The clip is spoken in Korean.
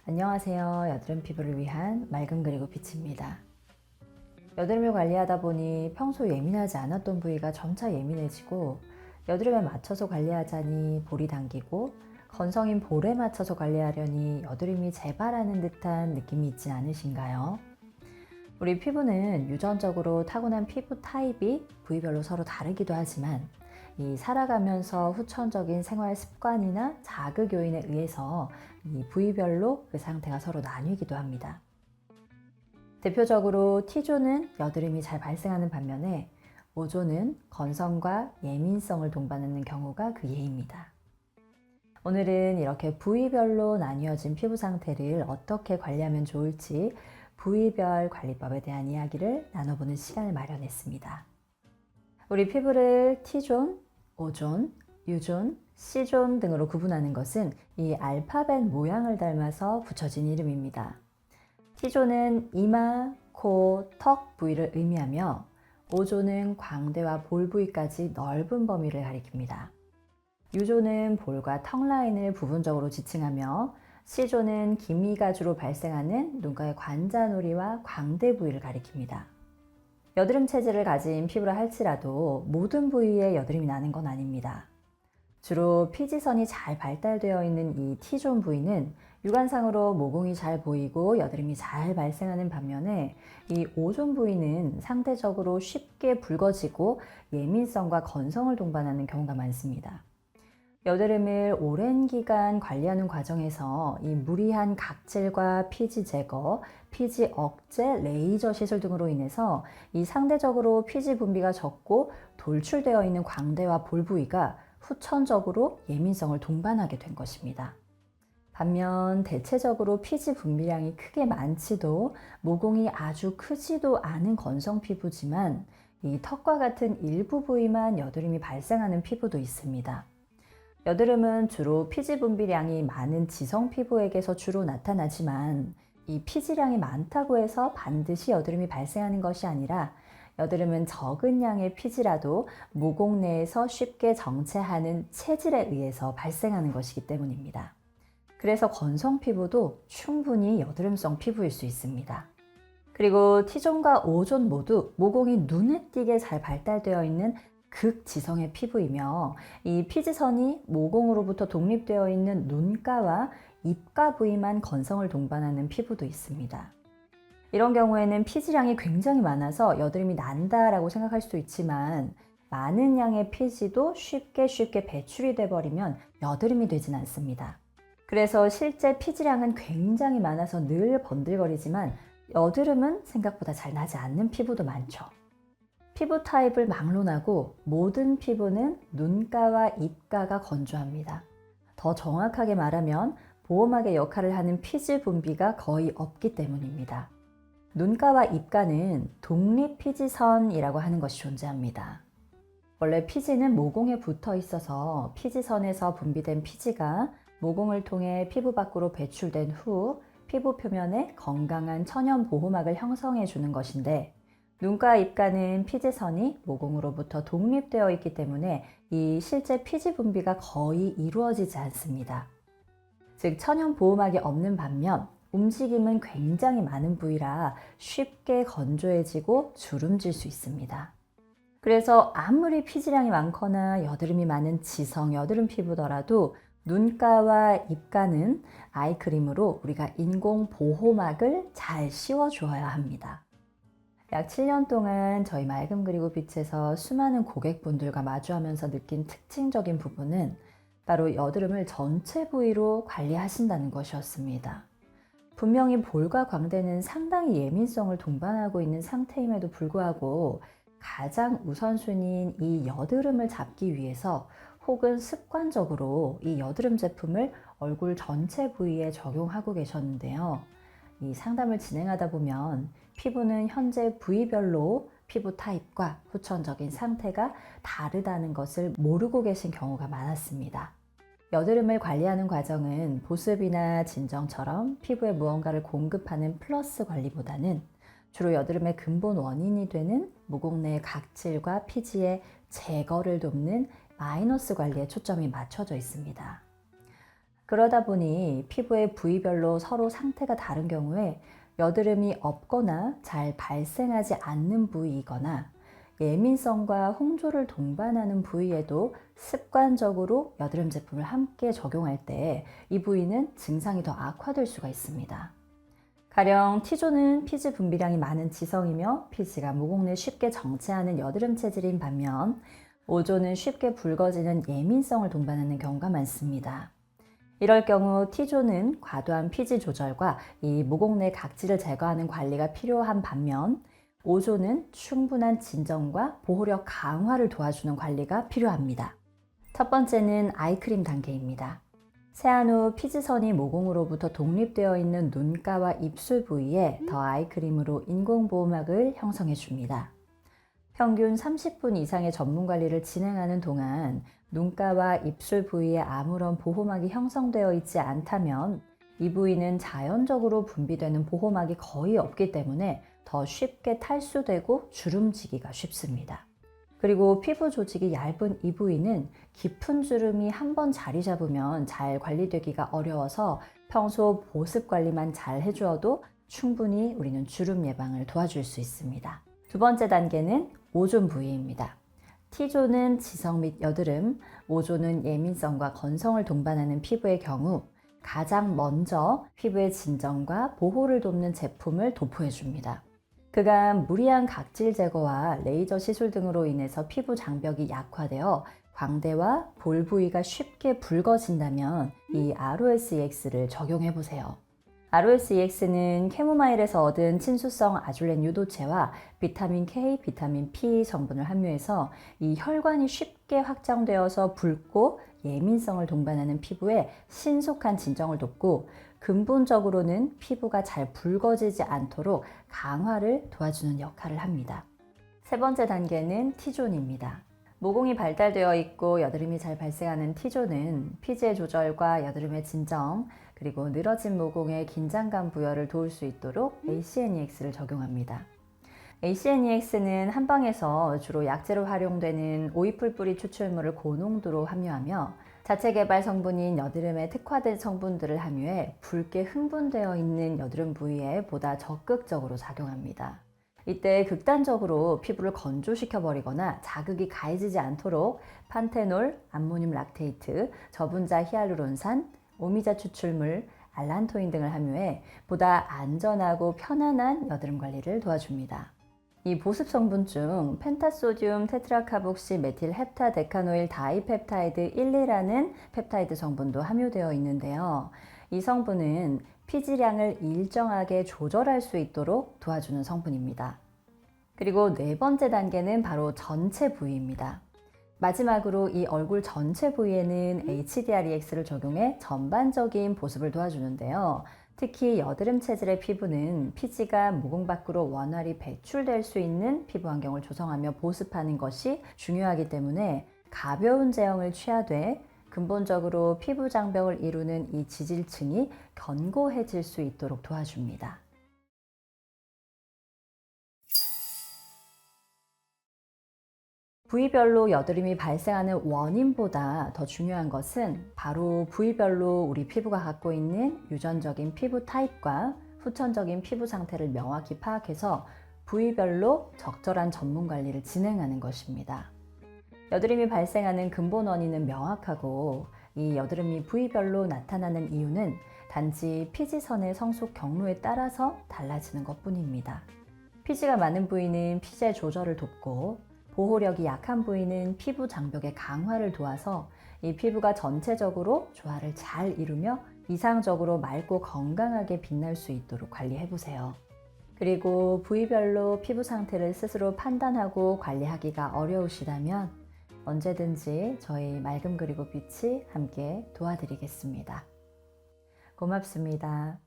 안녕하세요. 여드름 피부를 위한 맑은 그리고 빛입니다. 여드름을 관리하다 보니 평소 예민하지 않았던 부위가 점차 예민해지고, 여드름에 맞춰서 관리하자니 볼이 당기고, 건성인 볼에 맞춰서 관리하려니 여드름이 재발하는 듯한 느낌이 있진 않으신가요? 우리 피부는 유전적으로 타고난 피부 타입이 부위별로 서로 다르기도 하지만, 이 살아가면서 후천적인 생활 습관이나 자극 요인에 의해서 이 부위별로 그 상태가 서로 나뉘기도 합니다. 대표적으로 T존은 여드름이 잘 발생하는 반면에 O존은 건성과 예민성을 동반하는 경우가 그 예입니다. 오늘은 이렇게 부위별로 나뉘어진 피부 상태를 어떻게 관리하면 좋을지 부위별 관리법에 대한 이야기를 나눠보는 시간을 마련했습니다. 우리 피부를 T존, O존, U존, C존 등으로 구분하는 것은 이 알파벳 모양을 닮아서 붙여진 이름입니다. T존은 이마, 코, 턱 부위를 의미하며 O존은 광대와 볼 부위까지 넓은 범위를 가리킵니다. U존은 볼과 턱 라인을 부분적으로 지칭하며 C존은 기미가 주로 발생하는 눈가의 관자놀이와 광대 부위를 가리킵니다. 여드름 체질을 가진 피부라 할지라도 모든 부위에 여드름이 나는 건 아닙니다. 주로 피지선이 잘 발달되어 있는 이 T존 부위는 육안상으로 모공이 잘 보이고 여드름이 잘 발생하는 반면에 이 O존 부위는 상대적으로 쉽게 붉어지고 예민성과 건성을 동반하는 경우가 많습니다. 여드름을 오랜 기간 관리하는 과정에서 이 무리한 각질과 피지 제거, 피지 억제, 레이저 시술 등으로 인해서 이 상대적으로 피지 분비가 적고 돌출되어 있는 광대와 볼 부위가 후천적으로 예민성을 동반하게 된 것입니다. 반면 대체적으로 피지 분비량이 크게 많지도 모공이 아주 크지도 않은 건성 피부지만 이 턱과 같은 일부 부위만 여드름이 발생하는 피부도 있습니다. 여드름은 주로 피지 분비량이 많은 지성 피부에게서 주로 나타나지만 이 피지량이 많다고 해서 반드시 여드름이 발생하는 것이 아니라 여드름은 적은 양의 피지라도 모공 내에서 쉽게 정체하는 체질에 의해서 발생하는 것이기 때문입니다. 그래서 건성 피부도 충분히 여드름성 피부일 수 있습니다. 그리고 T존과 O존 모두 모공이 눈에 띄게 잘 발달되어 있는 극지성의 피부이며 이 피지선이 모공으로부터 독립되어 있는 눈가와 입가 부위만 건성을 동반하는 피부도 있습니다. 이런 경우에는 피지량이 굉장히 많아서 여드름이 난다라고 생각할 수도 있지만 많은 양의 피지도 쉽게 배출이 돼버리면 여드름이 되진 않습니다. 그래서 실제 피지량은 굉장히 많아서 늘 번들거리지만 여드름은 생각보다 잘 나지 않는 피부도 많죠. 피부 타입을 막론하고 모든 피부는 눈가와 입가가 건조합니다. 더 정확하게 말하면 보호막의 역할을 하는 피지 분비가 거의 없기 때문입니다. 눈가와 입가는 독립피지선이라고 하는 것이 존재합니다. 원래 피지는 모공에 붙어 있어서 피지선에서 분비된 피지가 모공을 통해 피부 밖으로 배출된 후 피부 표면에 건강한 천연 보호막을 형성해 주는 것인데 눈과 입가는 피지선이 모공으로부터 독립되어 있기 때문에 이 실제 피지 분비가 거의 이루어지지 않습니다. 즉 천연 보호막이 없는 반면 움직임은 굉장히 많은 부위라 쉽게 건조해지고 주름질 수 있습니다. 그래서 아무리 피지량이 많거나 여드름이 많은 지성 여드름 피부더라도 눈가와 입가는 아이크림으로 우리가 인공 보호막을 잘 씌워주어야 합니다. 약 7년 동안 저희 맑음 그리고 빛에서 수많은 고객분들과 마주하면서 느낀 특징적인 부분은 바로 여드름을 전체 부위로 관리하신다는 것이었습니다. 분명히 볼과 광대는 상당히 예민성을 동반하고 있는 상태임에도 불구하고 가장 우선순위인 이 여드름을 잡기 위해서 혹은 습관적으로 이 여드름 제품을 얼굴 전체 부위에 적용하고 계셨는데요. 이 상담을 진행하다 보면 피부는 현재 부위별로 피부 타입과 후천적인 상태가 다르다는 것을 모르고 계신 경우가 많았습니다. 여드름을 관리하는 과정은 보습이나 진정처럼 피부에 무언가를 공급하는 플러스 관리보다는 주로 여드름의 근본 원인이 되는 모공 내 각질과 피지의 제거를 돕는 마이너스 관리에 초점이 맞춰져 있습니다. 그러다 보니 피부의 부위별로 서로 상태가 다른 경우에 여드름이 없거나 잘 발생하지 않는 부위이거나 예민성과 홍조를 동반하는 부위에도 습관적으로 여드름 제품을 함께 적용할 때 이 부위는 증상이 더 악화될 수가 있습니다. 가령 T존은 피지 분비량이 많은 지성이며 피지가 모공 내 쉽게 정체하는 여드름 체질인 반면 O존은 쉽게 붉어지는 예민성을 동반하는 경우가 많습니다. 이럴 경우 T존은 과도한 피지 조절과 이 모공 내 각질을 제거하는 관리가 필요한 반면 O존은 충분한 진정과 보호력 강화를 도와주는 관리가 필요합니다. 첫 번째는 아이크림 단계입니다. 세안 후 피지선이 모공으로부터 독립되어 있는 눈가와 입술 부위에 더 아이크림으로 인공보호막을 형성해 줍니다. 평균 30분 이상의 전문 관리를 진행하는 동안 눈가와 입술 부위에 아무런 보호막이 형성되어 있지 않다면 이 부위는 자연적으로 분비되는 보호막이 거의 없기 때문에 더 쉽게 탈수되고 주름지기가 쉽습니다. 그리고 피부 조직이 얇은 이 부위는 깊은 주름이 한번 자리 잡으면 잘 관리되기가 어려워서 평소 보습 관리만 잘 해주어도 충분히 우리는 주름 예방을 도와줄 수 있습니다. 두 번째 단계는 O존 부위입니다. T존은 지성 및 여드름, O존은 예민성과 건성을 동반하는 피부의 경우 가장 먼저 피부의 진정과 보호를 돕는 제품을 도포해 줍니다. 그간 무리한 각질 제거와 레이저 시술 등으로 인해서 피부 장벽이 약화되어 광대와 볼 부위가 쉽게 붉어진다면 이 ROS-EX를 적용해 보세요. ROS-EX는 캐모마일에서 얻은 친수성 아줄렌 유도체와 비타민 K, 비타민 P 성분을 함유해서 이 혈관이 쉽게 확장되어서 붉고 예민성을 동반하는 피부에 신속한 진정을 돕고 근본적으로는 피부가 잘 붉어지지 않도록 강화를 도와주는 역할을 합니다. 세 번째 단계는 T존입니다. 모공이 발달되어 있고 여드름이 잘 발생하는 T존은 피지의 조절과 여드름의 진정, 그리고 늘어진 모공의 긴장감 부여를 도울 수 있도록 ACNEX를 적용합니다. ACNEX는 한방에서 주로 약재로 활용되는 오이풀 뿌리 추출물을 고농도로 함유하며 자체 개발 성분인 여드름에 특화된 성분들을 함유해 붉게 흥분되어 있는 여드름 부위에 보다 적극적으로 작용합니다. 이때 극단적으로 피부를 건조시켜 버리거나 자극이 가해지지 않도록 판테놀, 암모늄 락테이트, 저분자 히알루론산, 오미자 추출물, 알란토인 등을 함유해 보다 안전하고 편안한 여드름 관리를 도와줍니다. 이 보습 성분 중 펜타소듐 테트라카복시 메틸 헵타데카노일 다이펩타이드 1,2라는 펩타이드 성분도 함유되어 있는데요. 이 성분은 피지량을 일정하게 조절할 수 있도록 도와주는 성분입니다. 그리고 네 번째 단계는 바로 전체 부위입니다. 마지막으로 이 얼굴 전체 부위에는 HDR-EX를 적용해 전반적인 보습을 도와주는데요. 특히 여드름 체질의 피부는 피지가 모공 밖으로 원활히 배출될 수 있는 피부 환경을 조성하며 보습하는 것이 중요하기 때문에 가벼운 제형을 취하되 근본적으로 피부 장벽을 이루는 이 지질층이 견고해질 수 있도록 도와줍니다. 부위별로 여드름이 발생하는 원인보다 더 중요한 것은 바로 부위별로 우리 피부가 갖고 있는 유전적인 피부 타입과 후천적인 피부 상태를 명확히 파악해서 부위별로 적절한 전문 관리를 진행하는 것입니다. 여드름이 발생하는 근본 원인은 명확하고 이 여드름이 부위별로 나타나는 이유는 단지 피지선의 성숙 경로에 따라서 달라지는 것뿐입니다. 피지가 많은 부위는 피지의 조절을 돕고 보호력이 약한 부위는 피부 장벽의 강화를 도와서 이 피부가 전체적으로 조화를 잘 이루며 이상적으로 맑고 건강하게 빛날 수 있도록 관리해 보세요. 그리고 부위별로 피부 상태를 스스로 판단하고 관리하기가 어려우시다면 언제든지 저희 맑음 그리고 빛이 함께 도와드리겠습니다. 고맙습니다.